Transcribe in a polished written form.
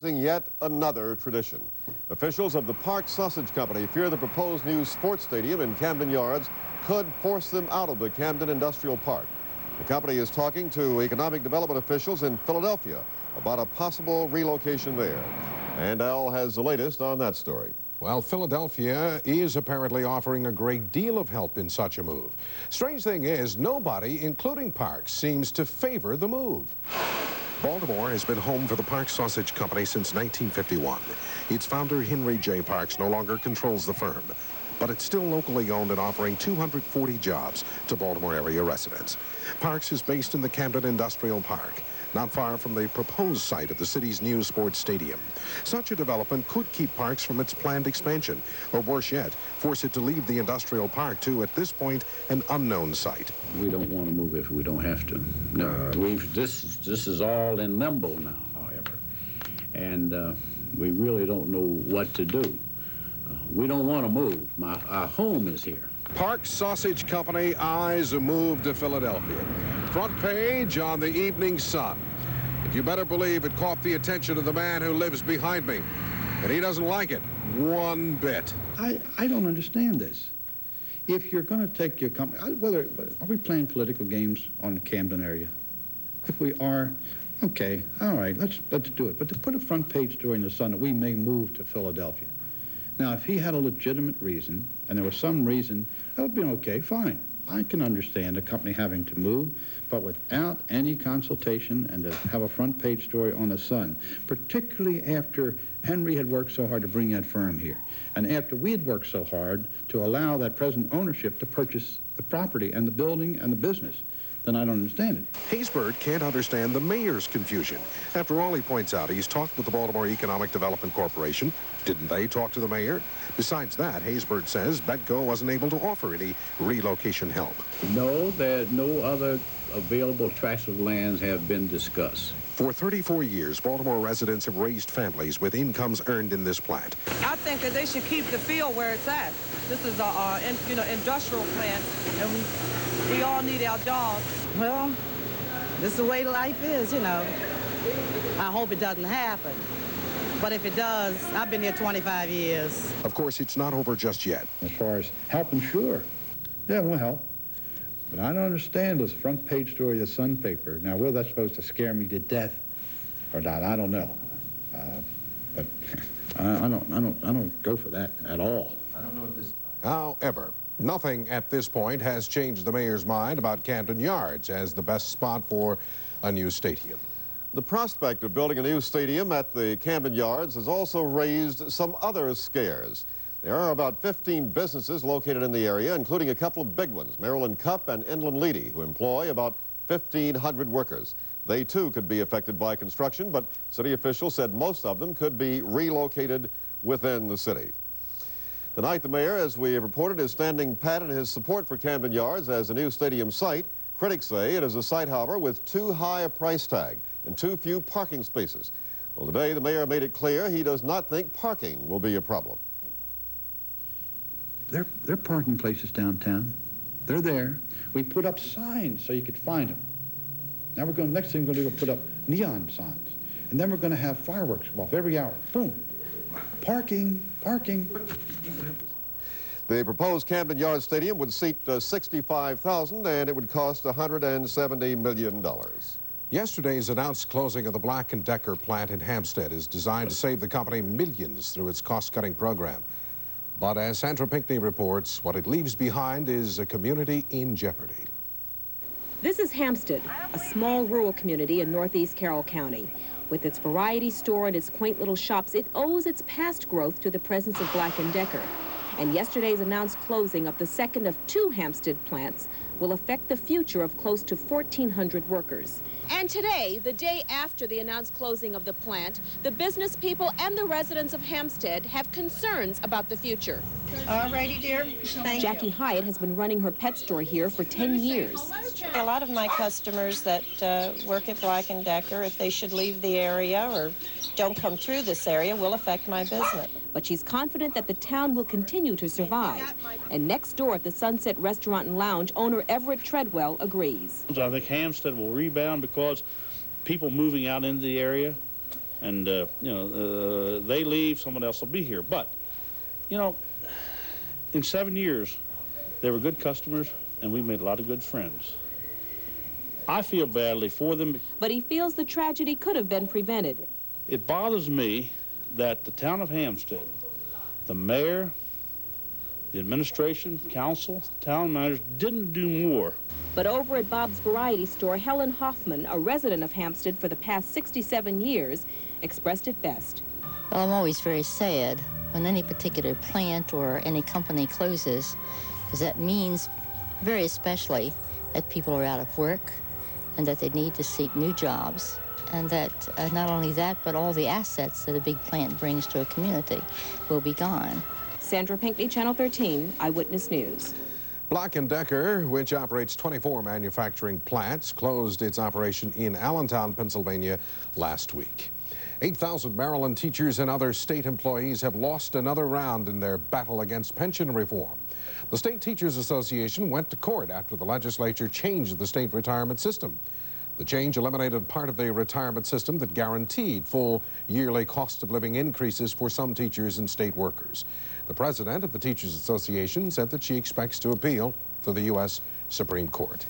Yet another tradition. Officials of the Park Sausage Company fear the proposed new sports stadium in Camden Yards could force them out of the Camden Industrial Park. The company is talking to economic development officials in Philadelphia about a possible relocation there. And Al has the latest on that story. Well, Philadelphia is apparently offering a great deal of help in such a move. Strange thing is, nobody, including Parks, seems to favor the move. Baltimore has been home for the Park Sausage Company since 1951. Its founder, Henry J. Parks, no longer controls the firm, but it's still locally owned and offering 240 jobs to Baltimore area residents. Parks is based in the Camden Industrial Park, not far from the proposed site of the city's new sports stadium. Such a development could keep Parks from its planned expansion, or worse yet, force it to leave the industrial park to, at this point, an unknown site. We don't want to move if we don't have to. No, this is all in limbo now, however, and we really don't know what to do. We don't want to move. Our home is here. Park Sausage Company eyes a move to Philadelphia. Front page on the Evening Sun. And you better believe it caught the attention of the man who lives behind me. And he doesn't like it one bit. I don't understand this. If you're going to take your company, are we playing political games on the Camden area? If we are, okay, all right, let's do it. But to put a front page story in the Sun that we may move to Philadelphia. Now, if he had a legitimate reason, and there was some reason, that would be okay, fine. I can understand a company having to move, but without any consultation and to have a front page story on the Sun, particularly after Henry had worked so hard to bring that firm here, and after we had worked so hard to allow that present ownership to purchase the property and the building and the business, then I don't understand it. Haysbert can't understand the mayor's confusion. After all, he points out, he's talked with the Baltimore Economic Development Corporation. Didn't they talk to the mayor? Besides that, Haysbert says Bedco wasn't able to offer any relocation help. No, no other available tracts of lands have been discussed. For 34 years, Baltimore residents have raised families with incomes earned in this plant. I think that they should keep the field where it's at. This is our industrial plant, and we all need our jobs. Well, this is the way life is, you know. I hope it doesn't happen. But if it does, I've been here 25 years. Of course, it's not over just yet. As far as helping, sure. Yeah, we'll help. But I don't understand this front page story of the Sun paper. Now, whether that's supposed to scare me to death or not, I don't know. But I don't go for that at all. I don't know if this. However, nothing at this point has changed the mayor's mind about Camden Yards as the best spot for a new stadium. The prospect of building a new stadium at the Camden Yards has also raised some other scares. There are about 15 businesses located in the area, including a couple of big ones, Maryland Cup and Inland Leedy, who employ about 1,500 workers. They, too, could be affected by construction, but city officials said most of them could be relocated within the city. Tonight, the mayor, as we have reported, is standing pat in his support for Camden Yards as a new stadium site. Critics say it is a site, however, with too high a price tag and too few parking spaces. Well, today, the mayor made it clear he does not think parking will be a problem. There are parking places downtown. They're there. We put up signs so you could find them. Now next thing we're going to go put up neon signs. And then we're going to have fireworks go off every hour. Boom. Parking, parking. The proposed Camden Yards Stadium would seat 65,000, and it would cost $170 million. Yesterday's announced closing of the Black & Decker plant in Hampstead is designed to save the company millions through its cost-cutting program. But as Sandra Pinckney reports, what it leaves behind is a community in jeopardy. This is Hampstead, a small rural community in northeast Carroll County. With its variety store and its quaint little shops, it owes its past growth to the presence of Black & Decker. And yesterday's announced closing of the second of two Hampstead plants will affect the future of close to 1,400 workers. And today, the day after the announced closing of the plant, the business people and the residents of Hampstead have concerns about the future. All righty, dear. Thank Jackie you. Hyatt has been running her pet store here for 10 years. A lot of my customers that work at Black & Decker, if they should leave the area or don't come through this area, will affect my business. But she's confident that the town will continue to survive. And next door at the Sunset Restaurant and Lounge, owner Everett Treadwell agrees. I think Hampstead will rebound because people moving out into the area and they leave, someone else will be here. But, in 7 years, they were good customers, and we made a lot of good friends. I feel badly for them. But he feels the tragedy could have been prevented. It bothers me that the town of Hampstead, the mayor, the administration, council, town managers didn't do more. But over at Bob's Variety Store, Helen Hoffman, a resident of Hampstead for the past 67 years, expressed it best. Well, I'm always very sad when any particular plant or any company closes, because that means very especially that people are out of work and that they need to seek new jobs, and that not only that, but all the assets that a big plant brings to a community will be gone. Sandra Pinckney, Channel 13, Eyewitness News. Black & Decker, which operates 24 manufacturing plants, closed its operation in Allentown, Pennsylvania last week. 8,000 Maryland teachers and other state employees have lost another round in their battle against pension reform. The State Teachers Association went to court after the legislature changed the state retirement system. The change eliminated part of the retirement system that guaranteed full yearly cost of living increases for some teachers and state workers. The president of the Teachers Association said that she expects to appeal to the U.S. Supreme Court.